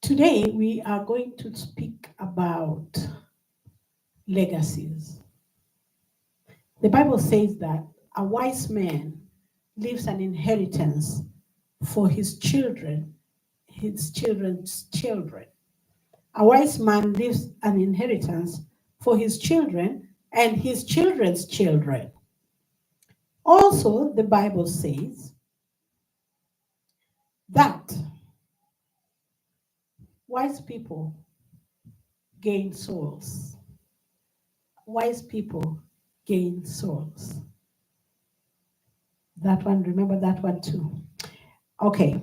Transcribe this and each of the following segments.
Today, we are going to speak about legacies. The Bible says that a wise man leaves an inheritance for his children, his children's children. A wise man leaves an inheritance for his children and his children's children. Also, the Bible says that wise people gain souls. Wise people gain souls. That one, remember that one too. Okay,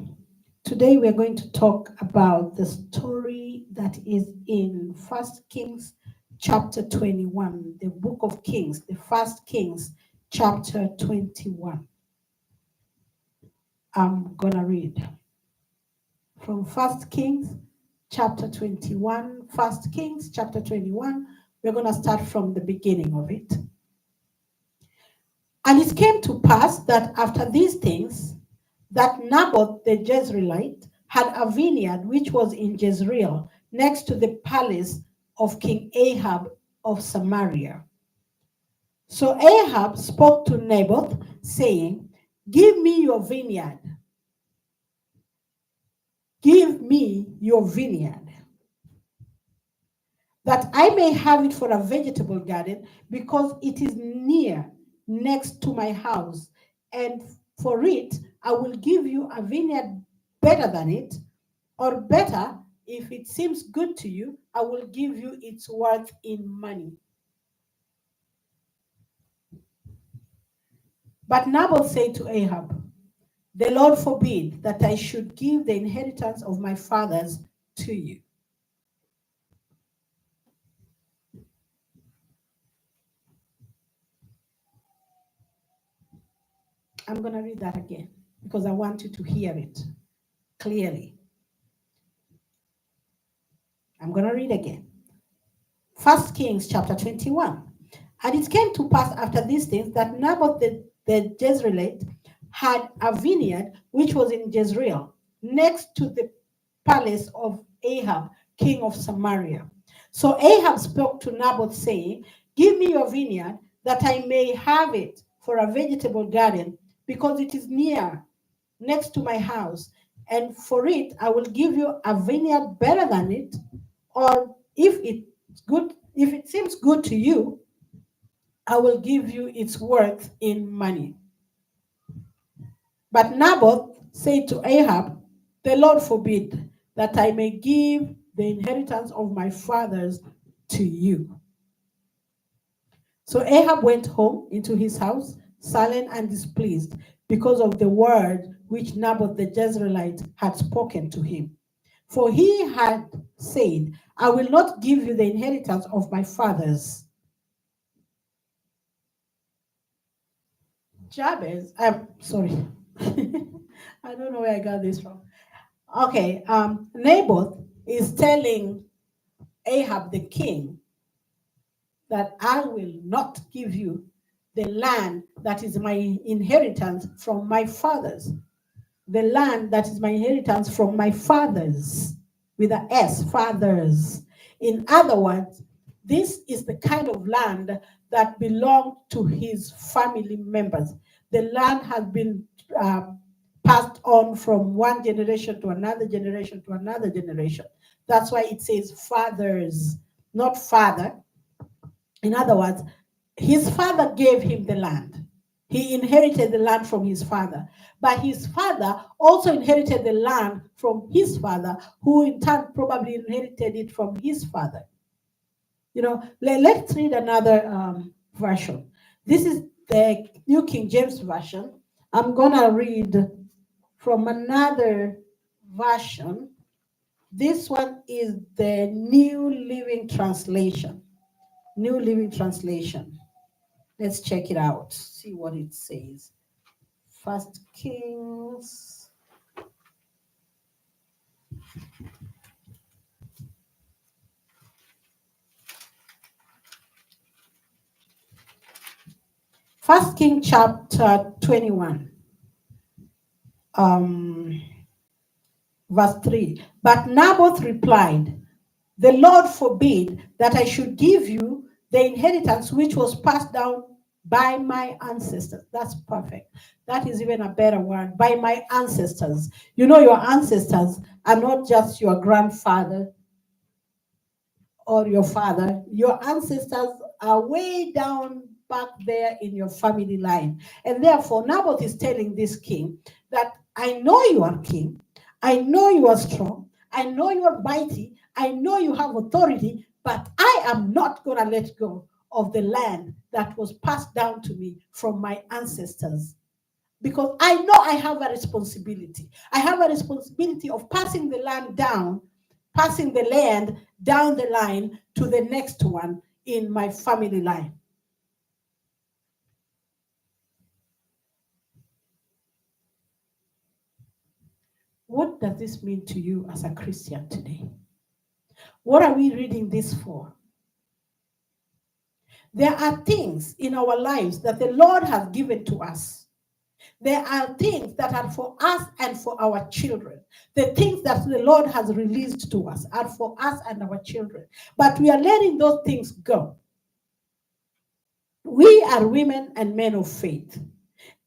today we're going to talk about the story that is in 1 Kings chapter 21, the book of Kings, the 1 Kings chapter 21. I'm going to read from 1 Kings chapter 21, 1 Kings chapter 21. We're going to start from the beginning of it. And it came to pass that after these things, that Naboth the Jezreelite had a vineyard which was in Jezreel, next to the palace of King Ahab of Samaria. So Ahab spoke to Naboth, saying, "Give me your vineyard. Give me your vineyard, that I may have it for a vegetable garden, because it is next to my house. And for it, I will give you a vineyard better than it, or better, if it seems good to you, I will give you its worth in money." But Naboth said to Ahab, "The Lord forbid that I should give the inheritance of my fathers to you." I'm going to read that again because I want you to hear it clearly. I'm going to read again. 1 Kings chapter 21. And it came to pass after these things that Naboth the Jezreelite had a vineyard which was in Jezreel, next to the palace of Ahab, king of Samaria. So Ahab spoke to Naboth, saying, "Give me your vineyard, that I may have it for a vegetable garden, because it is next to my house. And for it, I will give you a vineyard better than it, or if it seems good to you, I will give you its worth in money." But Naboth said to Ahab, "The Lord forbid that I may give the inheritance of my fathers to you." So Ahab went home into his house, sullen and displeased, because of the word which Naboth the Jezreelite had spoken to him. For he had said, "I will not give you the inheritance of my fathers." Jabez, I'm sorry. I don't know where I got this from. Okay, Naboth is telling Ahab the king that I will not give you the land that is my inheritance from my fathers. The land that is my inheritance from my fathers, with a S, fathers. In other words, this is the kind of land that belonged to his family members. The land has been passed on from one generation to another generation to another generation. That's why it says fathers, not father. In other words, his father gave him the land. He inherited the land from his father. But his father also inherited the land from his father, who in turn probably inherited it from his father. You know, let's read another version. This is the New King James Version. I'm going to read from another version. This one is the New Living Translation. New Living Translation. Let's check it out, see what it says. 1 Kings. First King chapter 21. Verse 3. But Naboth replied, the Lord forbid that I should give you the inheritance which was passed down by my ancestors. That's perfect. That is even a better word. By my ancestors. You know, your ancestors are not just your grandfather or your father. Your ancestors are way down back there in your family line. And therefore, Naboth is telling this king that I know you are king. I know you are strong. I know you are mighty. I know you have authority, but I am not going to let go of the land that was passed down to me from my ancestors. Because I know I have a responsibility. I have a responsibility of passing the land down, passing the land down the line to the next one in my family line. What does this mean to you as a Christian today? What are we reading this for? There are things in our lives that the Lord has given to us. There are things that are for us and for our children. The things that the Lord has released to us are for us and our children. But we are letting those things go. We are women and men of faith.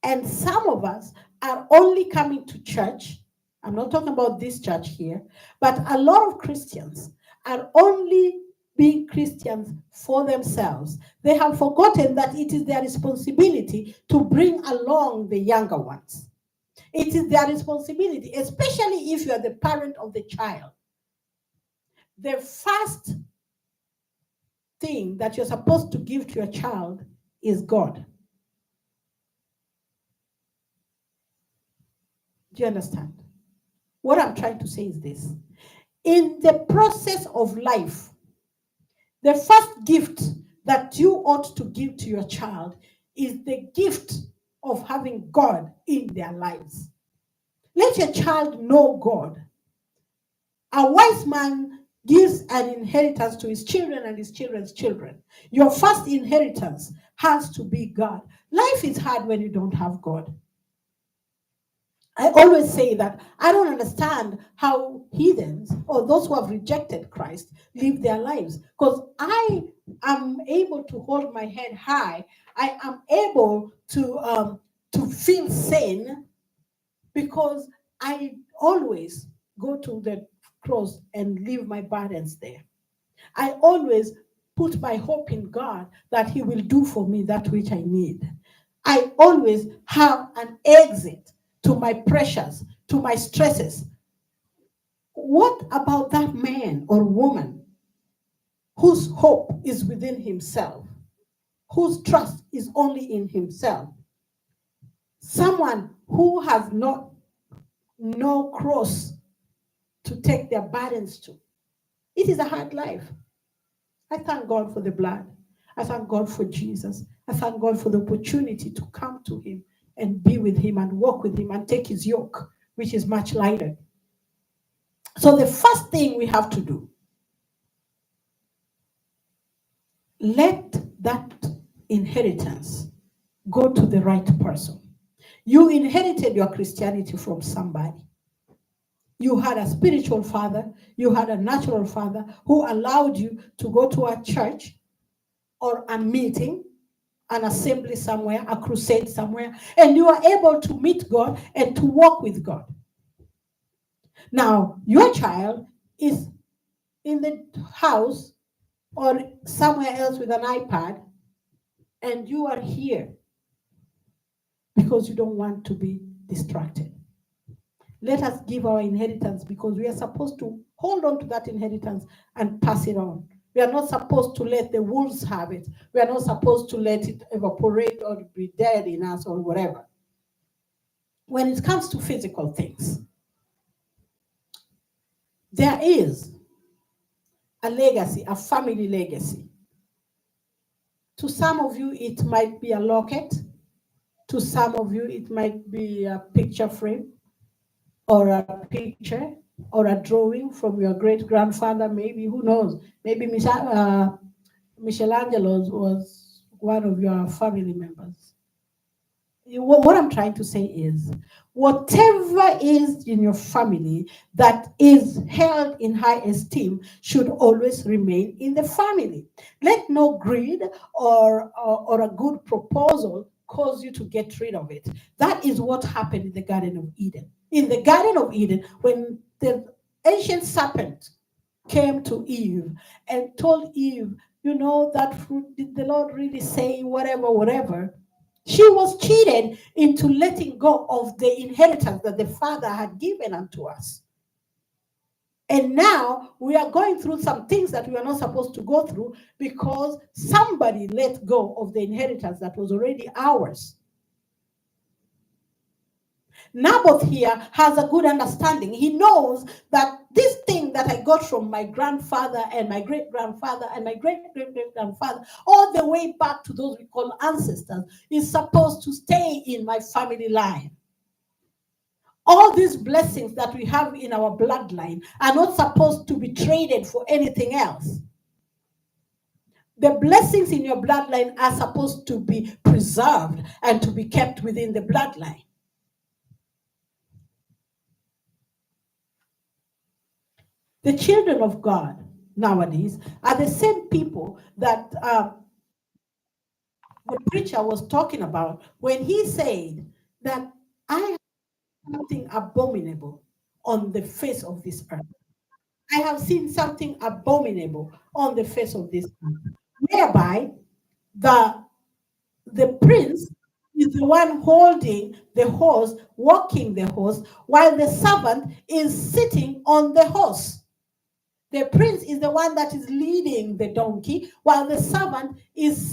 And some of us are only coming to church. I'm not talking about this church here, but a lot of Christians are only being Christians for themselves. They have forgotten that it is their responsibility to bring along the younger ones. It is their responsibility, especially if you are the parent of the child. The first thing that you're supposed to give to your child is God. Do you understand? What I'm trying to say is this. In the process of life, the first gift that you ought to give to your child is the gift of having God in their lives. Let your child know God. A wise man gives an inheritance to his children and his children's children. Your first inheritance has to be God. Life is hard when you don't have God. I always say that I don't understand how heathens or those who have rejected Christ live their lives, because I am able to hold my head high. I am able to feel sane because I always go to the cross and leave my burdens there. I always put my hope in God that He will do for me that which I need. I always have an exit to my pressures, to my stresses. What about that man or woman whose hope is within himself, whose trust is only in himself? Someone who has no cross to take their burdens to. It is a hard life. I thank God for the blood. I thank God for Jesus. I thank God for the opportunity to come to Him and be with Him and walk with Him and take His yoke, which is much lighter. So the first thing we have to do, let that inheritance go to the right person. You inherited your Christianity from somebody. You had a spiritual father, you had a natural father who allowed you to go to a church or a meeting, an assembly somewhere, a crusade somewhere, and you are able to meet God and to walk with God. Now, your child is in the house or somewhere else with an iPad, and you are here because you don't want to be distracted. Let us give our inheritance because we are supposed to hold on to that inheritance and pass it on. We are not supposed to let the wolves have it. We are not supposed to let it evaporate or be dead in us or whatever. When it comes to physical things, there is a legacy, a family legacy. To some of you, it might be a locket. To some of you, it might be a picture frame or a picture or a drawing from your great-grandfather, maybe, who knows? Maybe Michelangelo was one of your family members. what I'm trying to say is, whatever is in your family that is held in high esteem should always remain in the family. Let no greed or a good proposal cause you to get rid of it. That is what happened in the Garden of Eden. In the Garden of Eden, when the ancient serpent came to Eve and told Eve, you know, that fruit, did the Lord really say whatever, whatever? She was cheated into letting go of the inheritance that the Father had given unto us. And now we are going through some things that we are not supposed to go through because somebody let go of the inheritance that was already ours. Naboth here has a good understanding. He knows that this thing that I got from my grandfather and my great grandfather and my great great great grandfather, all the way back to those we call ancestors, is supposed to stay in my family line. All these blessings that we have in our bloodline are not supposed to be traded for anything else. The blessings in your bloodline are supposed to be preserved and to be kept within the bloodline. The children of God nowadays are the same people that the preacher was talking about when he said that I have something abominable on the face of this earth. I have seen something abominable on the face of this earth, whereby the prince is the one holding the horse, walking the horse, while the servant is sitting on the horse. The prince is the one that is leading the donkey, while the servant is